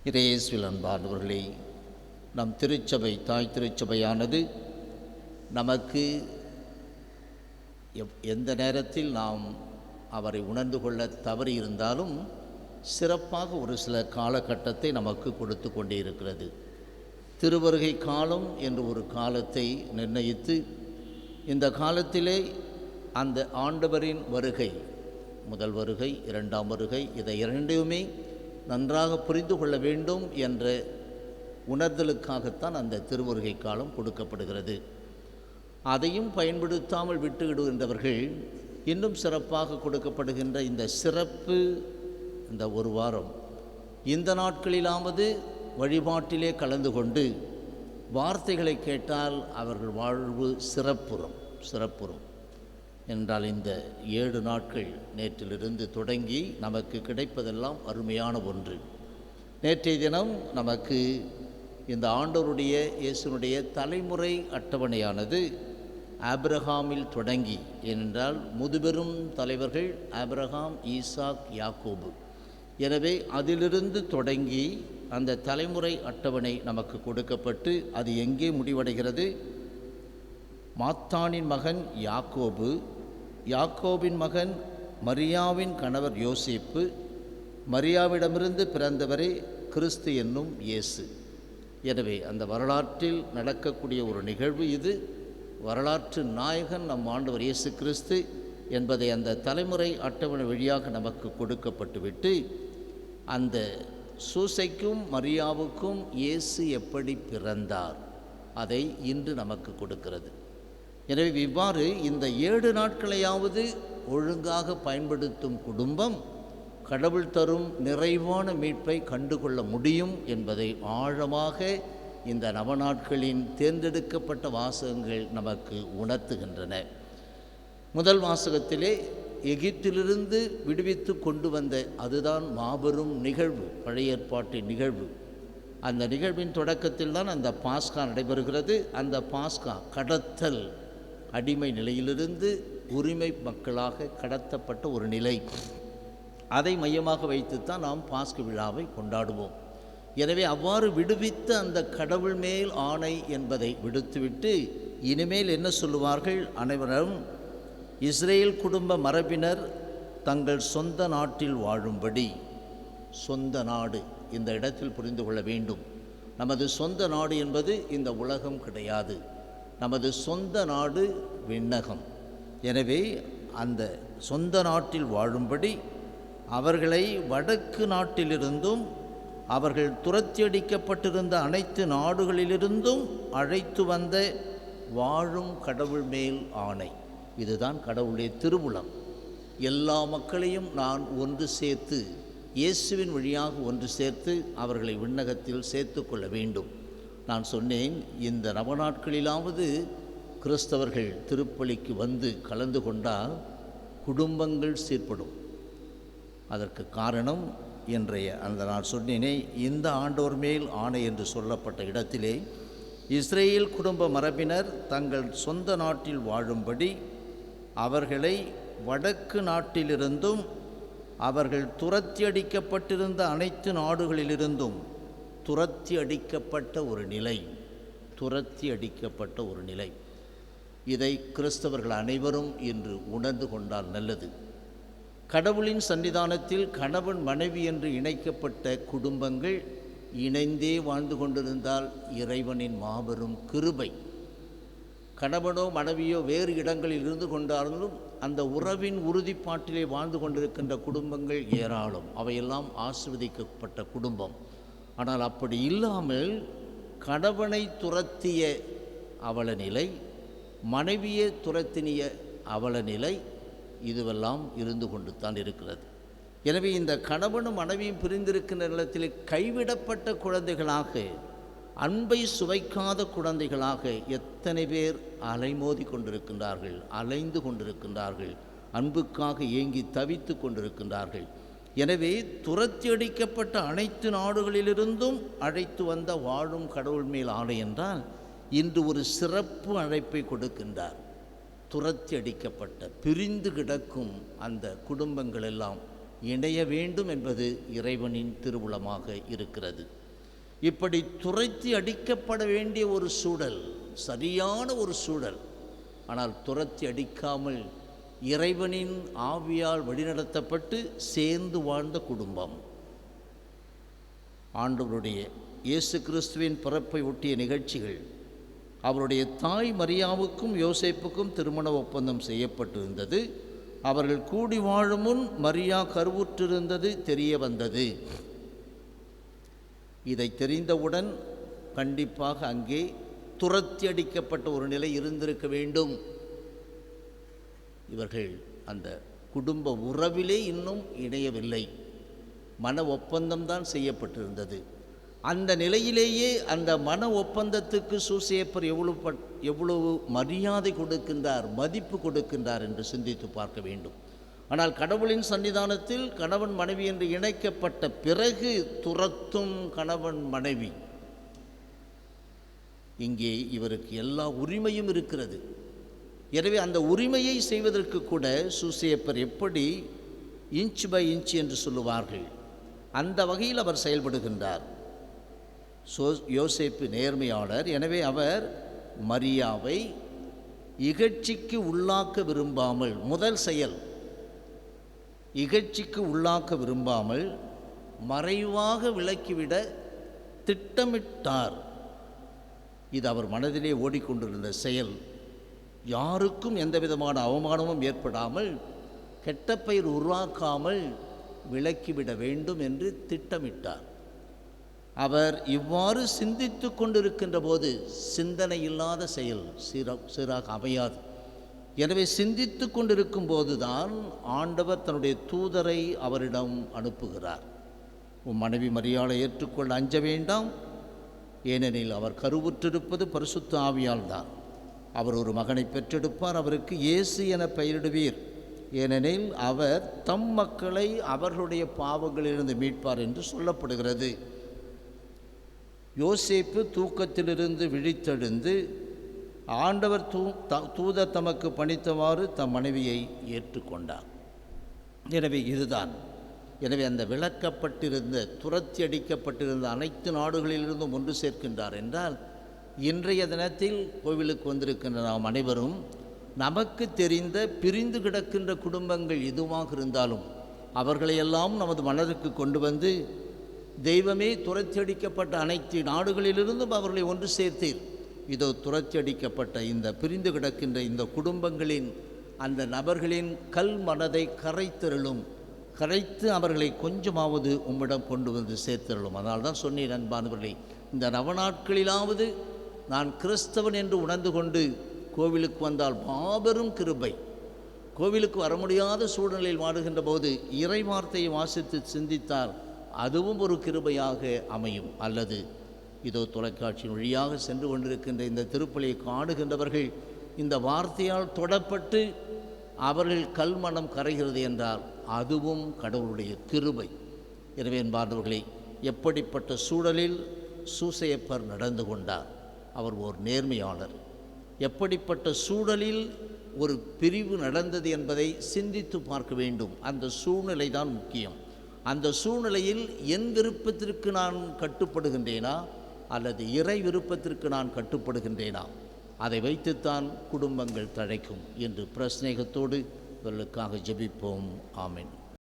இயேசுவில் அன்பானவர்களே, நம் திருச்சபை தாய் திருச்சபையானது நமக்கு எந்த நேரத்தில் நாம் அவரை உணர்ந்து கொள்ள தவறி இருந்தாலும் சிறப்பாக ஒரு சில காலகட்டத்தை நமக்கு கொடுத்து கொண்டே இருக்கிறது. திருவருகை காலம் என்று ஒரு காலத்தை நிர்ணயித்து, இந்த காலத்திலே அந்த ஆண்டவரின் வருகை, முதல் வருகை, இரண்டாம் வருகை, இதை இரண்டையுமே நன்றாக புரிந்து கொள்ள வேண்டும் என்ற உணர்தலுக்காகத்தான் அந்த திருவருகை காலம் கொடுக்கப்படுகிறது. அதையும் பயன்படுத்தாமல் விட்டுவிடுகின்றவர்கள் இன்னும் சிறப்பாக கொடுக்கப்படுகின்ற இந்த சிறப்பு, இந்த ஒரு வாரம், இந்த நாட்களிலாவது வழிபாட்டிலே கலந்து கொண்டு வார்த்தைகளை கேட்டால் அவர்கள் வாழ்வு சிறப்புறும் என்றால் இந்த 7 நாட்கள் நேற்றிலிருந்து தொடங்கி நமக்கு கிடைப்பதெல்லாம் அருமையான ஒன்று. நேற்றைய தினம் நமக்கு இந்த ஆண்டவருடைய இயேசுனுடைய தலைமுறை அட்டவணையானது ஆபிரகாமில் தொடங்கி, ஏனென்றால் முதுபெரும் தலைவர்கள் ஆபிரகாம், ஈசாக், யாக்கோபு. எனவே அதிலிருந்து தொடங்கி அந்த தலைமுறை அட்டவணை நமக்கு கொடுக்கப்பட்டு அது எங்கே முடிவடைகிறது? மாத்தானின் மகன் யாக்கோபு, யாக்கோபின் மகன் மரியாவின் கணவர் யோசேப்பு, மரியாவிடமிருந்து பிறந்தவரே கிறிஸ்து என்னும் இயேசு. எனவே அந்த வரலாற்றில் நடக்கக்கூடிய ஒரு நிகழ்வு இது. வரலாற்று நாயகன் நம் ஆண்டவர் இயேசு கிறிஸ்து என்பதை அந்த தலைமுறை அட்டவணை வழியாக நமக்கு கொடுக்கப்பட்டுவிட்டு, அந்த சூசைக்கும் மரியாவுக்கும் இயேசு எப்படி பிறந்தார் அதை இன்று நமக்கு கொடுக்கிறது. எனவே இவ்வாறு இந்த 7 நாட்களையாவது ஒழுங்காக பயன்படுத்தும் குடும்பம் கடவுள் தரும் நிறைவான மீட்பை கண்டுகொள்ள முடியும் என்பதை ஆழமாக இந்த நவநாட்களின் தேர்ந்தெடுக்கப்பட்ட வாசகங்கள் நமக்கு உணர்த்துகின்றன. முதல் வாசகத்திலே எகிப்திலிருந்து விடுவித்து கொண்டு வந்த அதுதான் மாபெரும் நிகழ்வு, பழைய ஏற்பாட்டின் நிகழ்வு. அந்த நிகழ்வின் தொடக்கத்தில் தான் அந்த பாஸ்கா நடைபெறுகிறது. அந்த பாஸ்கா கடத்தல், அடிமை நிலையிலிருந்து உரிமை மக்களாக கடத்தப்பட்ட ஒரு நிலை. அதை மையமாக வைத்துத்தான் நாம் பாஸ்கு விழாவை கொண்டாடுவோம். எனவே அவ்வாறு விடுவித்த அந்த கடவுள் மேல் ஆணை என்பதை விடுத்துவிட்டு இனிமேல் என்ன சொல்லுவார்கள்? அனைவரும் இஸ்ரேல் குடும்ப மரபினர் தங்கள் சொந்த நாட்டில் வாழும்படி. சொந்த நாடு இந்த இடத்தில் புரிந்து கொள்ள வேண்டும். நமது சொந்த நாடு என்பது இந்த உலகம் கிடையாது. நமது சொந்த நாடு விண்ணகம். எனவே அந்த சொந்த நாட்டில் வாழும்படி அவர்களை வடக்கு நாட்டிலிருந்தும் அவர்கள் துரத்தியடிக்கப்பட்டிருந்த அனைத்து நாடுகளிலிருந்தும் அழைத்து வந்த வாழும் கடவுள் மேல் ஆணை. இதுதான் கடவுளுடைய திருவுளம். எல்லா மக்களையும் நான் ஒன்று சேர்த்து, இயேசுவின் வழியாக ஒன்று சேர்த்து அவர்களை விண்ணகத்தில் சேர்த்து கொள்ள வேண்டும். நான் சொன்னேன், இந்த நவநாட்களிலாவது கிறிஸ்தவர்கள் திருப்பலிக்கு வந்து கலந்து கொண்டால் குடும்பங்கள் சீர்படும். அதற்கு காரணம் இன்றைய அந்த நான் சொன்னேனே, இந்த ஆண்டோர் மேல் ஆணை என்று சொல்லப்பட்ட இடத்திலே இஸ்ரேல் குடும்ப மரபினர் தங்கள் சொந்த நாட்டில் வாழும்படி அவர்களை வடக்கு நாட்டிலிருந்தும் அவர்கள் துரத்தி அடிக்கப்பட்டிருந்த அனைத்து நாடுகளிலிருந்தும் துரத்தி அடிக்கப்பட்ட ஒரு நிலை. இதை கிறிஸ்தவர்கள் அனைவரும் இன்று உணர்ந்து கொண்டால் நல்லது. கடவுளின் சன்னிதானத்தில் கணவன் மனைவி என்று இணைக்கப்பட்ட குடும்பங்கள் இணைந்தே வாழ்ந்து கொண்டிருந்தால் இறைவனின் மாபெரும் கிருபை. கணவனோ மனைவியோ வேறு இடங்களில் இருந்து கொண்டாலும் அந்த உறவின் உறுதிப்பாட்டிலே வாழ்ந்து கொண்டிருக்கின்ற குடும்பங்கள் ஏராளம். அவையெல்லாம் ஆசீர்வதிக்கப்பட்ட குடும்பம். ஆனால் அப்படி இல்லாமல் கணவனை துரத்திய அவலநிலை, மனைவியை துரத்தினிய அவலநிலை, இதுவெல்லாம் இருந்து கொண்டு தான் இருக்கிறது. எனவே இந்த கணவனும் மனைவியும் பிரிந்திருக்கின்ற நிலத்திலே கைவிடப்பட்ட குழந்தைகளாக, அன்பை சுவைக்காத குழந்தைகளாக எத்தனை பேர் அலைமோதி கொண்டிருக்கின்றார்கள், அலைந்து கொண்டிருக்கின்றார்கள், அன்புக்காக ஏங்கி தவித்து கொண்டிருக்கின்றார்கள். எனவே துரத்தி அடிக்கப்பட்ட அனைத்து நாடுகளிலிருந்தும் அழைத்து வந்த வாழும் கடவுள் மேல் ஆணை என்றால் இன்று ஒரு சிறப்பு அழைப்பை கொடுக்கின்றார். துரத்தி அடிக்கப்பட்ட பிரிந்து கிடக்கும் அந்த குடும்பங்கள் எல்லாம் இணைய வேண்டும் என்பது இறைவனின் திருவுளமாக இருக்கிறது. இப்படி துரத்தி அடிக்கப்பட வேண்டிய ஒரு சூழல், சரியான ஒரு சூழல், ஆனால் துரத்தி அடிக்காமல் இறைவனின் ஆவியால் வழிநடத்தப்பட்டு சேர்ந்து வாழ்ந்த குடும்பம். ஆண்டவருடைய இயேசு கிறிஸ்துவின் பிறப்பை ஒட்டிய நிகழ்ச்சிகள், அவருடைய தாய் மரியாவுக்கும் யோசேப்புக்கும் திருமண ஒப்பந்தம் செய்யப்பட்டிருந்தது. அவர்கள் கூடி வாழும் முன் மரியா கருவுற்றிருந்தது தெரிய வந்தது. இதை தெரிந்தவுடன் கண்டிப்பாக அங்கே துரத்தி அடிக்கப்பட்ட ஒரு நிலை இருந்திருக்க வேண்டும். இவர்கள் அந்த குடும்ப உறவிலே இன்னும் இணையவில்லை, மன ஒப்பந்தம்தான் செய்யப்பட்டிருந்தது. அந்த நிலையிலேயே அந்த மன ஒப்பந்தத்துக்கு சூசேப்பர் எவ்வளவு மரியாதை கொடுக்கின்றார், மதிப்பு கொடுக்கின்றார் என்று சிந்தித்து பார்க்க வேண்டும். ஆனால் கடவுளின் சன்னிதானத்தில் கணவன் மனைவி என்று இணைக்கப்பட்ட பிறகு துரத்தும் கணவன் மனைவி. இங்கே இவருக்கு எல்லா உரிமையும் இருக்கிறது. எனவே அந்த உரிமையை செய்வதற்கு கூட சூசேப்பர் எப்படி இன்ச் பை இன்ச் என்று சொல்லுவார்கள், அந்த வகையில் அவர் செயல்படுகின்றார். யோசேப்பு நேர்மையாளர். எனவே அவர் மரியாவை இகழ்ச்சிக்கு உள்ளாக்க விரும்பாமல், முதல் செயல் இகழ்ச்சிக்கு உள்ளாக்க விரும்பாமல் மறைவாக விலக்கிவிட திட்டமிட்டார். இது அவர் மனதிலே ஓடிக்கொண்டிருந்த செயல். யாருக்கும் எந்த விதமான அவமானமும் ஏற்படாமல், கெட்ட பெயர் உருவாக்காமல் விலக்கிவிட வேண்டும் என்று திட்டமிட்டார். அவர் இவ்வாறு சிந்தித்து கொண்டிருக்கின்ற போது சிந்தனை இல்லாத செயல் சீராக அமையாது. எனவே சிந்தித்து கொண்டிருக்கும் போதுதான் ஆண்டவர் தன்னுடைய தூதரை அவரிடம் அனுப்புகிறார். உன் மனைவி மரியாதை ஏற்றுக்கொள்ள அஞ்ச வேண்டாம், ஏனெனில் அவர் கருவுற்றிருப்பது பரிசுத்த ஆவியால் தான். அவர் ஒரு மகனை பெற்றெடுப்பார், அவருக்கு இயேசு என பெயரிடுவீர், ஏனெனில் அவர் தம் மக்களை அவர்களுடைய பாவங்களிலிருந்து மீட்பார் என்று சொல்லப்படுகிறது. யோசேப்பு தூக்கத்திலிருந்து விழித்தெழுந்து ஆண்டவர் தூதர் தமக்கு பணித்தவாறு தம் மனைவியை ஏற்றுக்கொண்டார். எனவே இதுதான். எனவே அந்த விலக்கப்பட்டிருந்த, துரத்தி அடிக்கப்பட்டிருந்த அனைத்து நாடுகளிலிருந்தும் ஒன்று சேர்க்கின்றார் என்றால், இன்றைய தினத்தில் கோவிலுக்கு வந்திருக்கின்ற நாம் அனைவரும் நமக்கு தெரிந்த பிரிந்து கிடக்கின்ற குடும்பங்கள் எதுவாக இருந்தாலும் அவர்களையெல்லாம் நமது மனதிற்கு கொண்டு வந்து, தெய்வமே துரத்தி அடிக்கப்பட்ட அனைத்து நாடுகளிலிருந்தும் அவர்களை ஒன்று சேர்த்தீர், இதோ துரத்தி அடிக்கப்பட்ட இந்த பிரிந்து கிடக்கின்ற இந்த குடும்பங்களின் அந்த நபர்களின் கல் மனதை கரைத்து அவர்களை கொஞ்சமாவது உம்மிடம் கொண்டு வந்து சேர்த்தருளும். அதனால் தான் சொன்னேன் அன்பானவர்களே, இந்த நவநாட்களிலாவது நான் கிறிஸ்தவன் என்று உணர்ந்து கொண்டு கோவிலுக்கு வந்தால் மாபெரும் கிருபை. கோவிலுக்கு வர முடியாத சூழ்நிலையில் வாடுகின்ற போது இறை வார்த்தையை வாசித்து சிந்தித்தார், அதுவும் ஒரு கிருபையாக அமையும். அல்லது இதோ தொலைக்காட்சியின் வழியாக சென்று கொண்டிருக்கின்ற இந்த திருப்பலியை காணுகின்றவர்கள் இந்த வார்த்தையால் தொடப்பட்டு அவர்கள் கல்மனம் கரைகிறது என்றால் அதுவும் கடவுளுடைய கிருபை. எனவே என்பார்ந்தவர்களே, எப்படிப்பட்ட சூழலில் சூசையப்பர் நடந்து கொண்டார்? அவர் ஓர் நேர்மையாளர். எப்படிப்பட்ட சூழலில் ஒரு பிரிவு நடந்தது என்பதை சிந்தித்து பார்க்க வேண்டும். அந்த சூழ்நிலை தான் முக்கியம். அந்த சூழ்நிலையில் என் விருப்பத்திற்கு நான் கட்டுப்படுகின்றேனா அல்லது இறை விருப்பத்திற்கு நான் கட்டுப்படுகின்றேனா? அதை வைத்துத்தான் குடும்பங்கள் தழைக்கும் என்று பிரஸ்நேகத்தோடு இவர்களுக்காக ஜெபிப்போம். ஆமென்.